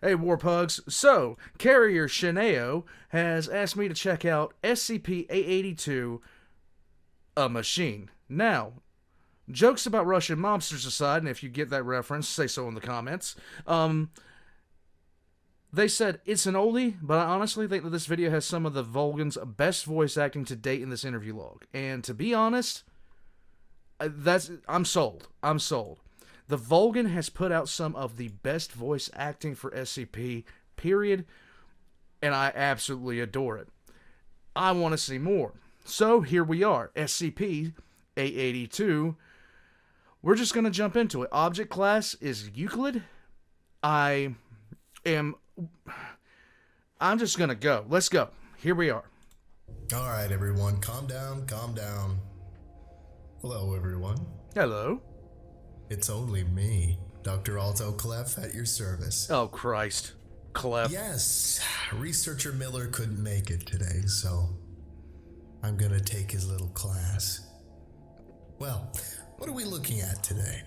Hey, Warpugs. So, Carrier Sheneo has asked me to check out SCP-882, a machine. Now, jokes about Russian mobsters aside, and if you get that reference, say so in the comments. They said it's an oldie, but I honestly think that this video has some of the Volgun's best voice acting to date in this interview log. And to be honest, I'm sold. I'm sold. The Volgun has put out some of the best voice acting for SCP, period, and I absolutely adore it. I want to see more. So here we are, SCP-882. We're just going to jump into it. Object class is Euclid. I'm just going to go. Let's go. Here we are. All right, everyone. Calm down, calm down. Hello, everyone. Hello. It's only me, Dr. Alto Clef, at your service. Oh, Christ. Clef. Yes, researcher Miller couldn't make it today, so I'm gonna take his little class. Well, what are we looking at today?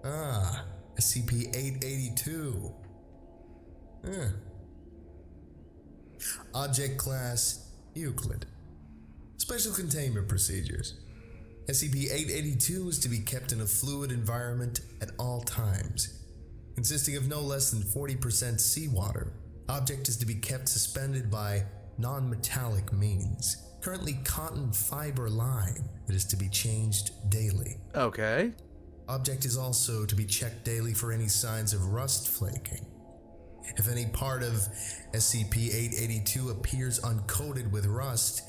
SCP-882. Object class, Euclid. Special containment procedures. SCP-882 is to be kept in a fluid environment at all times, consisting of no less than 40% seawater. Object is to be kept suspended by non-metallic means. Currently cotton fiber line that is to be changed daily. Okay. Object is also to be checked daily for any signs of rust flaking. If any part of SCP-882 appears uncoated with rust,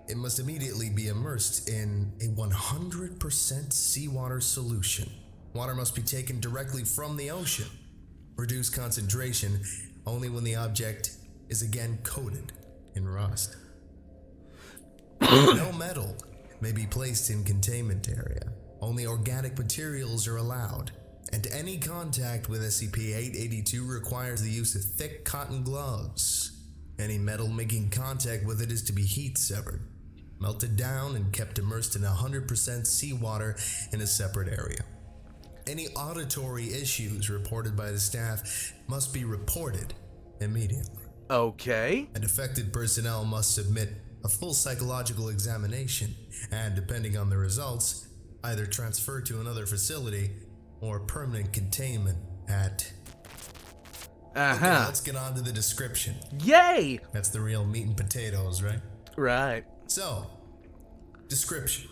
it must immediately be immersed in a 100% seawater solution. Water must be taken directly from the ocean. Reduce concentration only when the object is again coated in rust. No metal may be placed in containment area. Only organic materials are allowed. And any contact with SCP-882 requires the use of thick cotton gloves. Any metal making contact with it is to be heat severed, melted down, and kept immersed in 100% seawater in a separate area. Any auditory issues reported by the staff must be reported immediately. Okay. And affected personnel must submit a full psychological examination and, depending on the results, either transfer to another facility or permanent containment at... Okay, let's get on to the description. Yay! That's the real meat and potatoes, right? Right. So, description.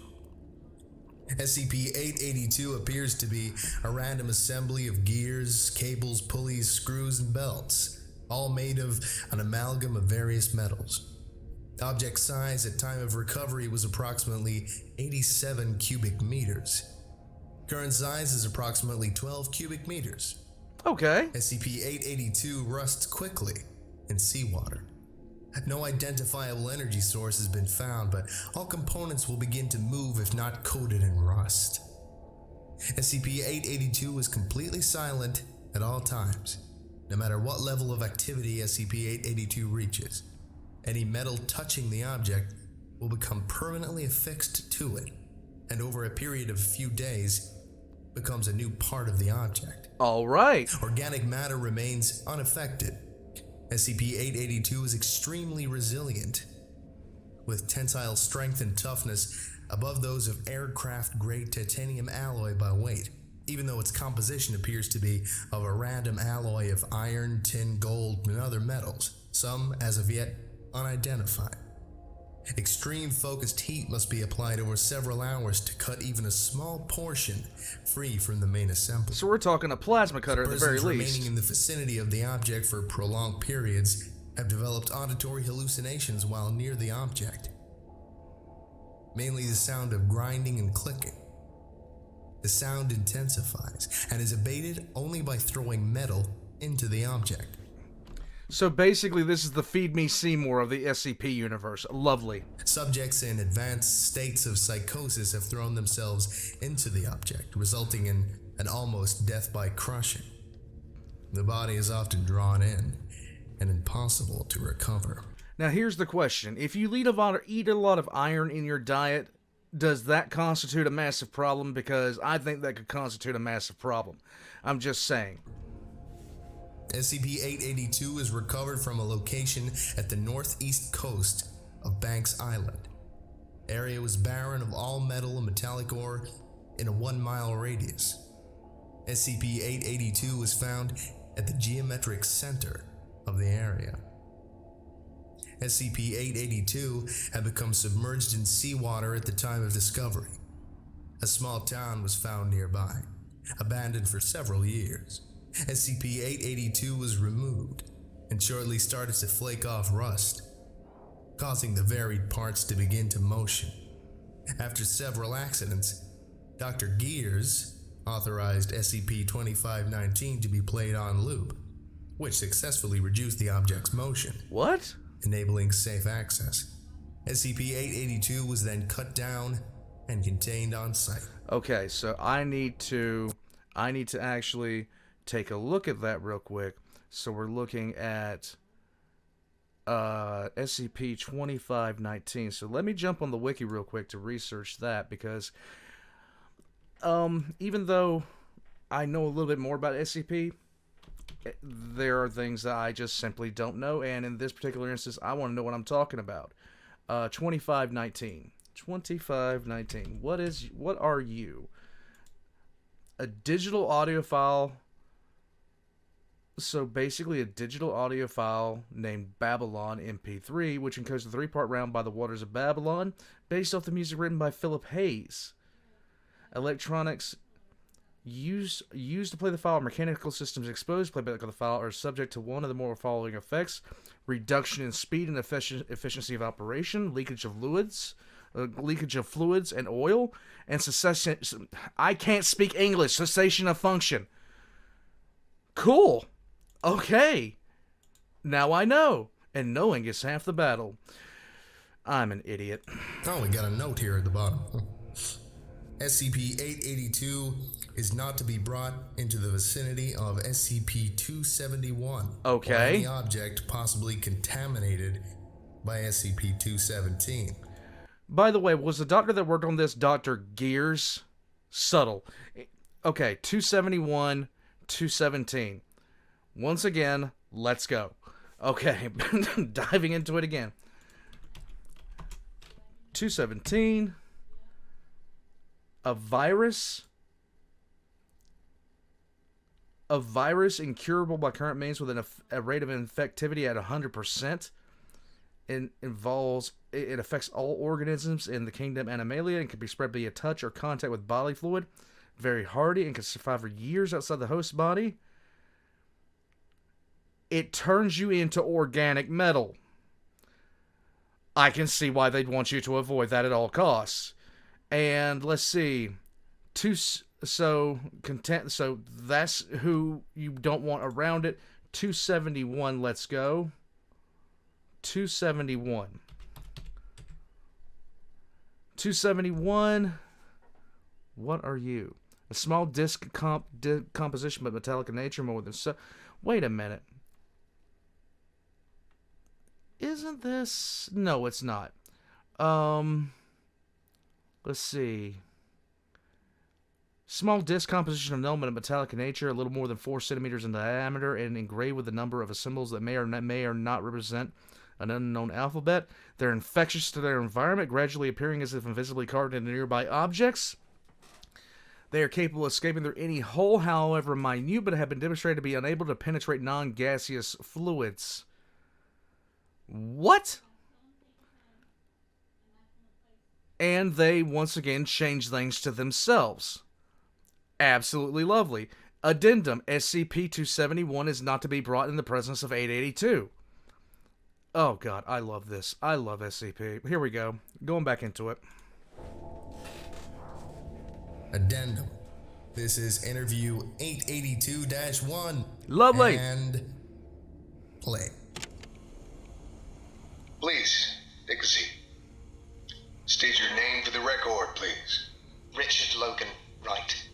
SCP-882 appears to be a random assembly of gears, cables, pulleys, screws, and belts, all made of an amalgam of various metals. Object size at time of recovery was approximately 87 cubic meters. Current size is approximately 12 cubic meters. Okay. SCP-882 rusts quickly in seawater. No identifiable energy source has been found, but all components will begin to move if not coated in rust. SCP-882 is completely silent at all times, no matter what level of activity SCP-882 reaches. Any metal touching the object will become permanently affixed to it, and over a period of a few days, becomes a new part of the object. All right. Organic matter remains unaffected. SCP-882 is extremely resilient, with tensile strength and toughness above those of aircraft-grade titanium alloy by weight, even though its composition appears to be of a random alloy of iron, tin, gold, and other metals, some as of yet unidentified. Extreme focused heat must be applied over several hours to cut even a small portion free from the main assembly. So we're talking a plasma cutter at the very Persons least. remaining in the vicinity of the object for prolonged periods have developed auditory hallucinations while near the object. Mainly the sound of grinding and clicking. The sound intensifies and is abated only by throwing metal into the object. So basically, this is the Feed Me Seymour of the SCP universe. Lovely. Subjects in advanced states of psychosis have thrown themselves into the object, resulting in an almost death by crushing. The body is often drawn in and impossible to recover. Now here's the question. If you eat a lot of iron in your diet, does that constitute a massive problem? Because I think that could constitute a massive problem. I'm just saying. SCP-882 is recovered from a location at the northeast coast of Banks Island. Area was barren of all metal and metallic ore in a 1-mile radius. SCP-882 was found at the geometric center of the area. SCP-882 had become submerged in seawater at the time of discovery. A small town was found nearby, abandoned for several years. SCP-882 was removed and shortly started to flake off rust, causing the varied parts to begin to motion. After several accidents, Dr. Gears authorized SCP-2519 to be played on loop, which successfully reduced the object's motion. What? Enabling safe access. SCP-882 was then cut down and contained on site. Okay, so I need to actually take a look at that real quick. So we're looking at SCP-2519. So let me jump on the wiki real quick to research that, because even though I know a little bit more about SCP, there are things that I just simply don't know, and in this particular instance, I want to know what I'm talking about. 2519. 2519. What are you? A digital audio file. So basically a digital audio file named Babylon MP3, which encodes the 3-part round By the Waters of Babylon, based off the music written by Philip Hayes. Electronics used to play the file, mechanical systems exposed to playback of the file are subject to one of the more following effects: reduction in speed and efficiency of operation, leakage of fluids and oil, and cessation. I can't speak English. Cessation of function. Cool. Okay. Now I know, and knowing is half the battle. I'm an idiot. Oh, we got a note here at the bottom. SCP-882 is not to be brought into the vicinity of SCP-271. Okay. Or any object possibly contaminated by SCP-217. By the way, was the doctor that worked on this Dr. Gears? Subtle. Okay, 271, 217. Once again, let's go. Okay, diving into it again. 217. A virus incurable by current means with a rate of infectivity at 100%. It affects all organisms in the kingdom Animalia and can be spread via touch or contact with bodily fluid. Very hardy and can survive for years outside the host body. It turns you into organic metal. I can see why they'd want you to avoid that at all costs. And let's see, so that's who you don't want around it. 271, let's go. 271. 271. What are you? A small disc composition, but metallic in nature, more than so. Wait a minute. Isn't this? No, it's not. Let's see. Small disc composition of element of metallic in nature, a little more than 4 centimeters in diameter, and engraved with a number of symbols that may or not represent an unknown alphabet. They're infectious to their environment, gradually appearing as if invisibly carved into nearby objects. They are capable of escaping through any hole, however minute, but have been demonstrated to be unable to penetrate non-gaseous fluids. What? And they, once again, change things to themselves. Absolutely lovely. Addendum, SCP-271 is not to be brought in the presence of 882. Oh god, I love this. I love SCP. Here we go. Going back into it. Addendum. This is interview 882-1. Lovely. And play. Please, take a seat. State your name for the record, please. Richard Logan Wright.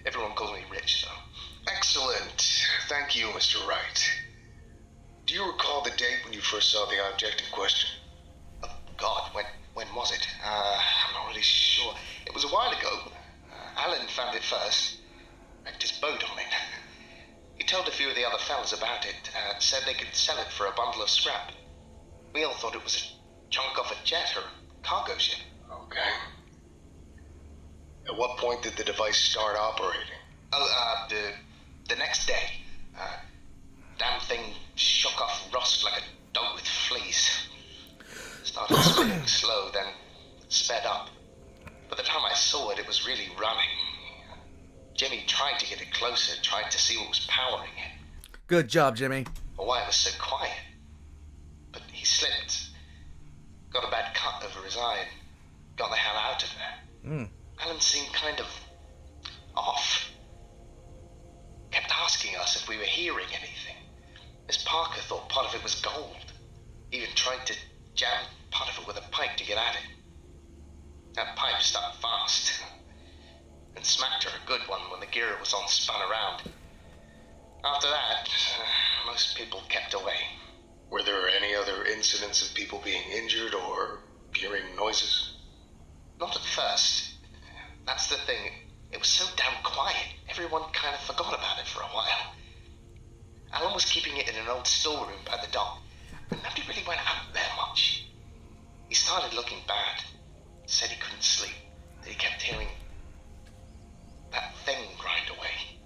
Everyone calls me Rich, though. Excellent. Thank you, Mr. Wright. Do you recall the date when you first saw the object in question? Oh, God, when was it? I'm not really sure. It was a while ago. Alan found it first. Wrecked his boat on it. It told a few of the other fellas about it, said they could sell it for a bundle of scrap. We all thought it was a chunk off a jet or a cargo ship. Okay. At what point did the device start operating? The next day. Damn thing shook off rust like a dog with fleas. Started spinning slow, then sped up. By the time I saw it, it was really running. Jimmy tried to get it closer, tried to see what was powering it. Good job, Jimmy. Or why it was so quiet. But he slipped. Got a bad cut over his eye and got the hell out of there. Alan seemed kind of off. Kept asking us if we were hearing anything. Miss Parker thought part of it was gold. Even tried to jam part of it with a pipe to get at it. That pipe stuck fast. And smacked her a good one when the gear it was on spun around. After that, most people kept away. Were there any other incidents of people being injured or hearing noises? Not at first. That's the thing. It was so damn quiet, everyone kind of forgot about it for a while. Alan was keeping it in an old storeroom by the dock, and nobody really went out there much. He started looking bad. Said he couldn't sleep, that he kept hearing that thing grind away.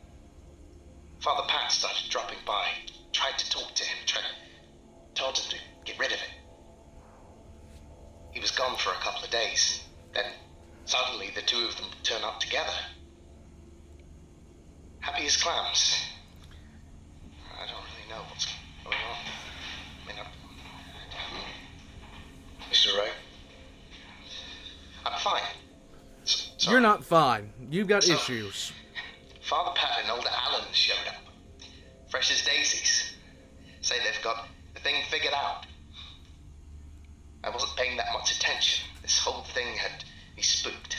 Father Pat started dropping by, tried to talk to him, told him to get rid of it. He was gone for a couple of days, then suddenly the two of them turn up together. Happy as clams. I don't really know what's going on. I mean, Mr. Wright? I'm fine. You're not fine. You've got issues. Father Pat and older Alan showed up. Fresh as daisies. Say they've got the thing figured out. I wasn't paying that much attention. This whole thing had me spooked.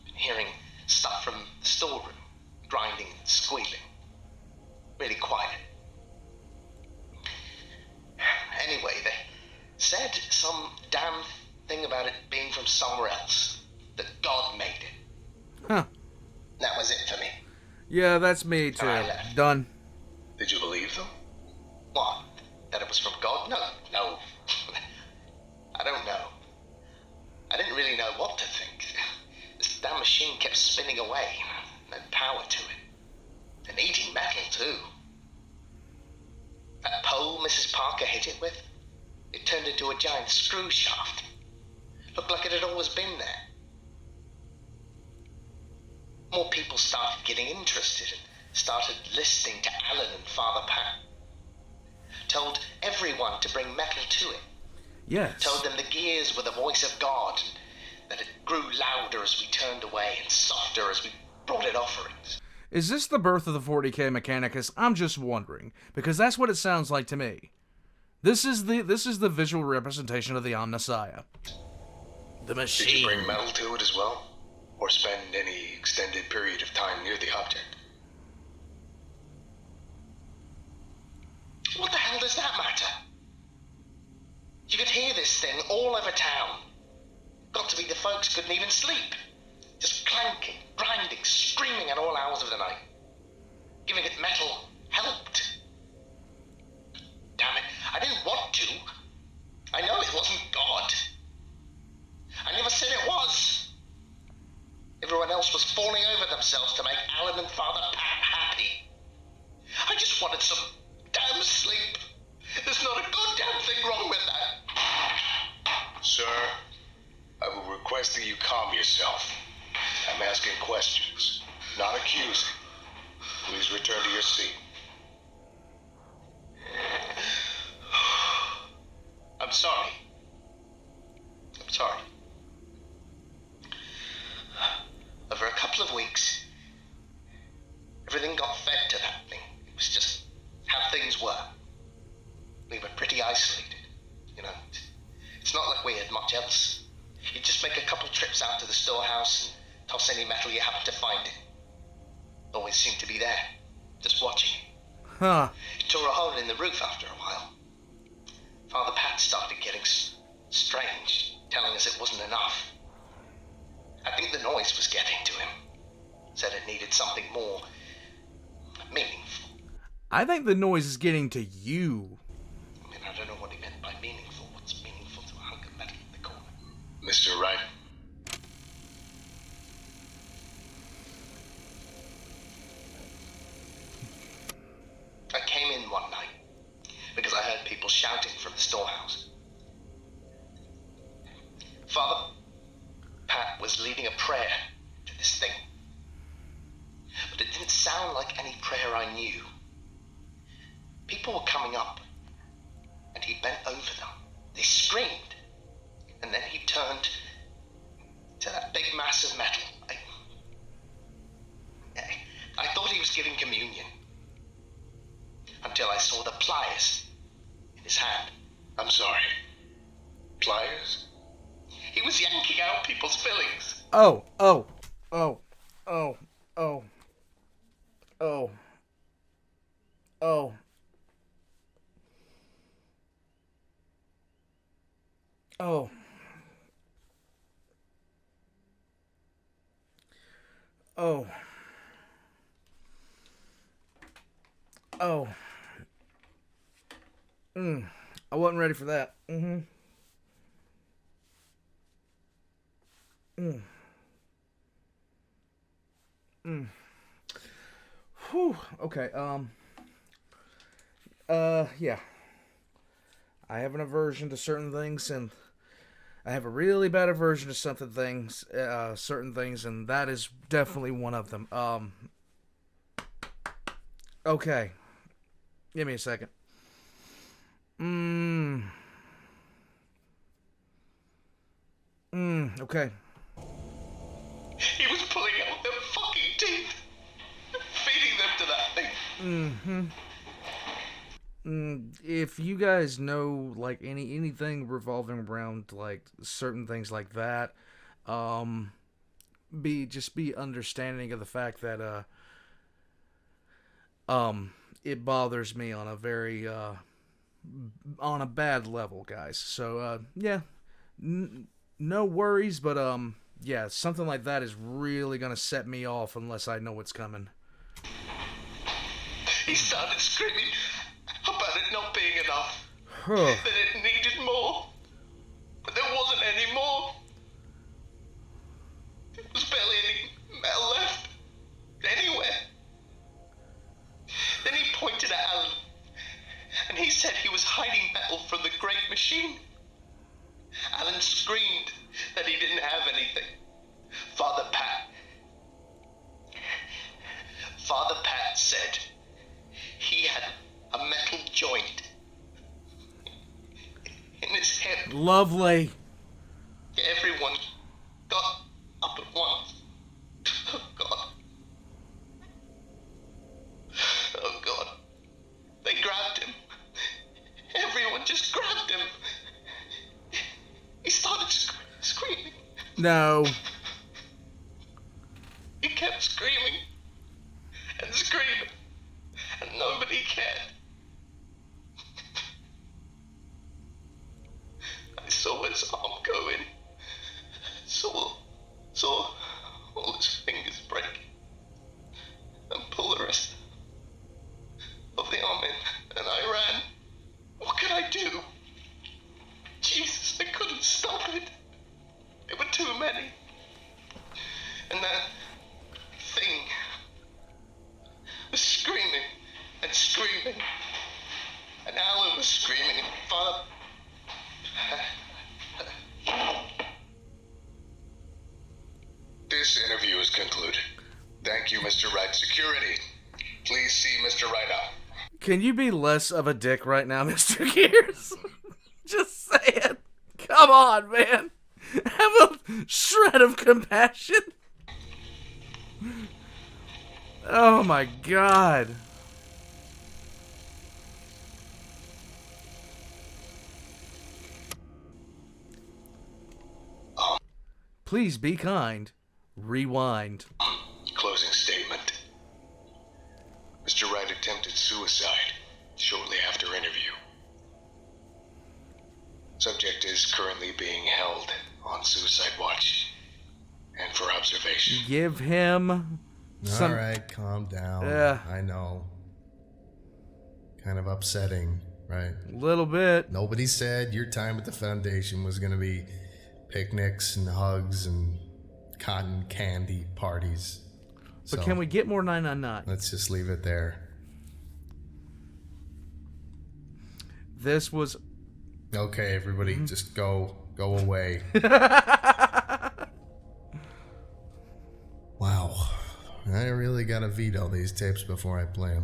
Been hearing stuff from the storeroom. Grinding and squealing. Really quiet. Anyway, they said some damn thing about it being from somewhere else. That God made it. Huh. That was it for me. Yeah, that's me too. I left. Done. Did you believe them? What? That it was from God? No. I don't know. I didn't really know what to think. This damn machine kept spinning away. No power to it. And eating metal, too. That pole Mrs. Parker hit it with, it turned into a giant screw shaft. Looked like it had always been there. More people started getting interested and started listening to Alan and Father Pat. Told everyone to bring metal to it. Yes. Told them the gears were the voice of God, and that it grew louder as we turned away and softer as we brought it offerings. Is this the birth of the 40K Mechanicus? I'm just wondering, because that's what it sounds like to me. This is the visual representation of the Omnissiah. The machine. Did you bring metal to it as well? Or spend any extended period of time near the object? What the hell does that matter? You could hear this thing all over town. Got to be the folks couldn't even sleep. Just clanking, grinding, screaming at all hours of the night. Giving it metal helped. Damn it, I didn't want to. I know it wasn't God. I never said it was. Everyone else was falling over themselves to make Alan and Father Pat happy. I just wanted some damn sleep. There's not a goddamn thing wrong with that. Sir, I will request that you calm yourself. I'm asking questions, not accusing. Please return to your seat. I'm sorry. Over a couple of weeks, everything got fed to that thing. It was just how things were. We were pretty isolated, you know. It's not like we had much else. You'd just make a couple trips out to the storehouse and toss any metal you happened to find it. Always seemed to be there, just watching it. Huh. It tore a hole in the roof after a while. Father Pat started getting strange, telling us it wasn't enough. I think the noise was getting to him. Said it needed something more meaningful. I think the noise is getting to you. I mean, I don't know what he meant by meaningful. What's meaningful to a hunk of metal in the corner? Mr. Wright, I came in one night because I heard people shouting from the storehouse. Father Pat was leading a prayer to this thing, but it didn't sound like any prayer I knew. People were coming up, and he bent over them. They screamed, and then he turned to that big mass of metal. I thought he was giving communion, until I saw the pliers in his hand. I'm sorry. Pliers? He was yanking out people's fillings. Oh. I wasn't ready for that. Whew. Okay. Yeah. I have an aversion to certain things, and I have a really bad aversion to certain things, and that is definitely one of them. Okay. Give me a second. Okay. He was pulling out their fucking teeth, feeding them to that thing. If you guys know, like, anything revolving around, like, certain things like that, be understanding of the fact that, it bothers me on a very, on a bad level, guys. So, yeah, no worries, but, yeah, something like that is really gonna set me off unless I know what's coming. He started screaming about it not being enough. Huh. That it needed more. But there wasn't any more. There was barely any metal left. Anywhere. Then he pointed at Alan. And he said he was hiding metal from the great machine. Alan screamed that he didn't have anything. Father Pat said he had a metal joint in his hip. Lovely. Everyone got up at once. Oh God. Oh God. They grabbed him. Everyone just grabbed him. He started screaming. No. He kept screaming and screaming, and nobody cared. I saw his arm go in, saw all his fingers break, and pull the rest of the arm in, and I ran. What could I do? Jesus, I couldn't stop it. There were too many. And that thing was screaming and screaming. And Alan was screaming and Father... This interview is concluded. Thank you, Mr. Wright. Security, please see Mr. Wright out. Can you be less of a dick right now, Mr. Gears? Just say it. Come on, man. Have a shred of compassion. Oh my God. Please be kind. Rewind. Closing statement. Mr. Wright attempted suicide shortly after interview. Subject is currently being held on suicide watch and for observation. Give him some... All right, calm down. Yeah. I know. kind of upsetting, right? A little bit. Nobody said your time at the Foundation was going to be picnics and hugs and cotton candy parties. But can we get more 999? Let's just leave it there. This was... Okay, everybody, just go away. Wow. I really gotta veto these tapes before I play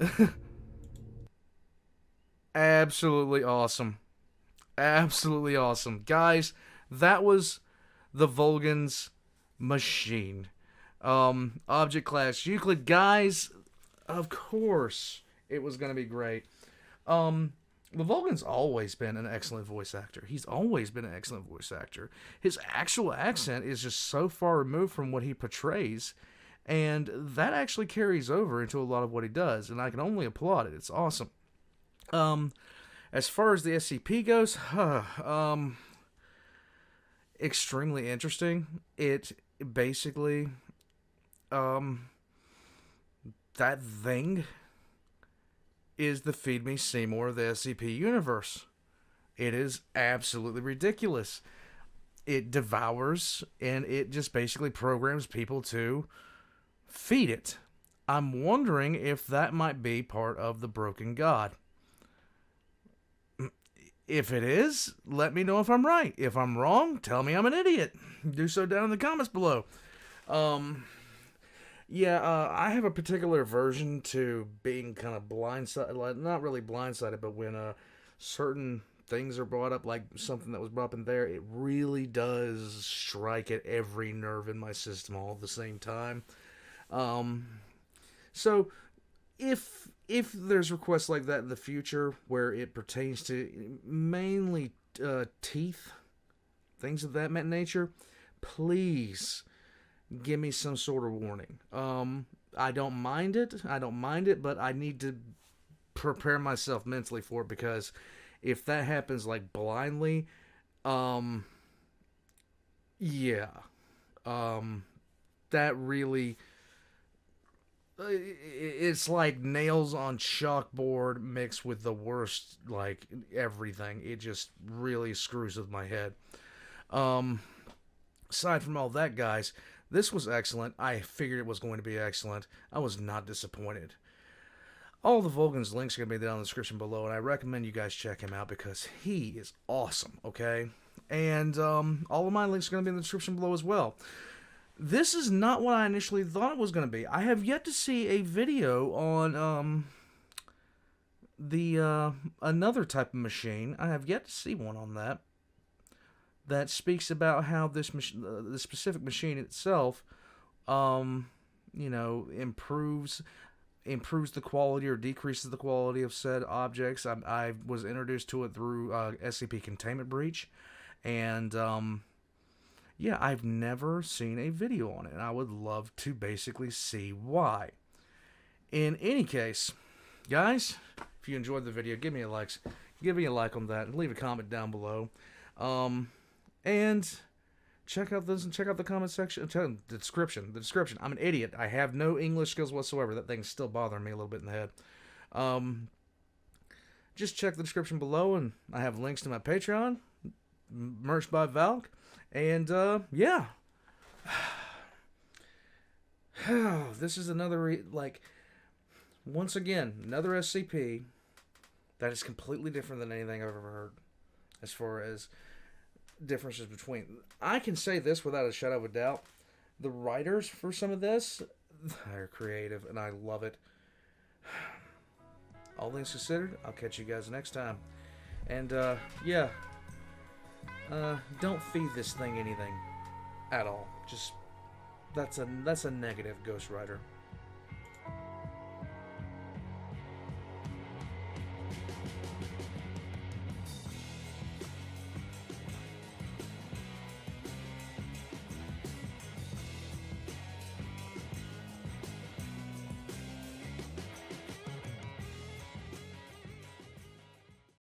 them. Absolutely awesome. Absolutely awesome. Guys, that was the Volgun's machine. Object Class Euclid. Guys, of course it was going to be great. The Volgun's always been an excellent voice actor. He's always been an excellent voice actor. His actual accent is just so far removed from what he portrays, and that actually carries over into a lot of what he does, and I can only applaud it. It's awesome. As far as the SCP goes, extremely interesting. It basically, that thing is the Feed Me Seymour of the SCP universe. It is absolutely ridiculous. It devours, and it just basically programs people to feed it. I'm wondering if that might be part of the Broken God. If it is, let me know if I'm right. If I'm wrong, tell me I'm an idiot. Do so down in the comments below. I have a particular aversion to being kind of blindsided, not really blindsided, but when certain things are brought up, like something that was brought up in there, it really does strike at every nerve in my system all at the same time. So if there's requests like that in the future where it pertains to mainly teeth, things of that nature, please give me some sort of warning. I don't mind it, but I need to prepare myself mentally for it, because if that happens like blindly, that really, it's like nails on chalkboard mixed with the worst, like, everything. It just really screws with my head. Aside from all that, guys, this was excellent. I figured it was going to be excellent. I was not disappointed. All the Volgun's links are going to be down in the description below, and I recommend you guys check him out because he is awesome, okay? And all of my links are going to be in the description below as well. This is not what I initially thought it was going to be. I have yet to see a video on another type of machine. I have yet to see one on that speaks about how this the specific machine itself, improves the quality or decreases the quality of said objects. I was introduced to it through SCP Containment Breach, and I've never seen a video on it, and I would love to basically see why. In any case, guys, if you enjoyed the video, give me a like on that, and leave a comment down below. And check out the comment section, the description. I'm an idiot. I have no English skills whatsoever. That thing's still bothering me a little bit in the head. Just check the description below, and I have links to my Patreon, merch by Valk, and this is another once again, another SCP that is completely different than anything I've ever heard as far as differences between. I can say this without a shadow of a doubt. The writers for some of this, they're creative, and I love it. All things considered, I'll catch you guys next time. And, don't feed this thing anything at all. Just, that's a negative, Ghost Rider.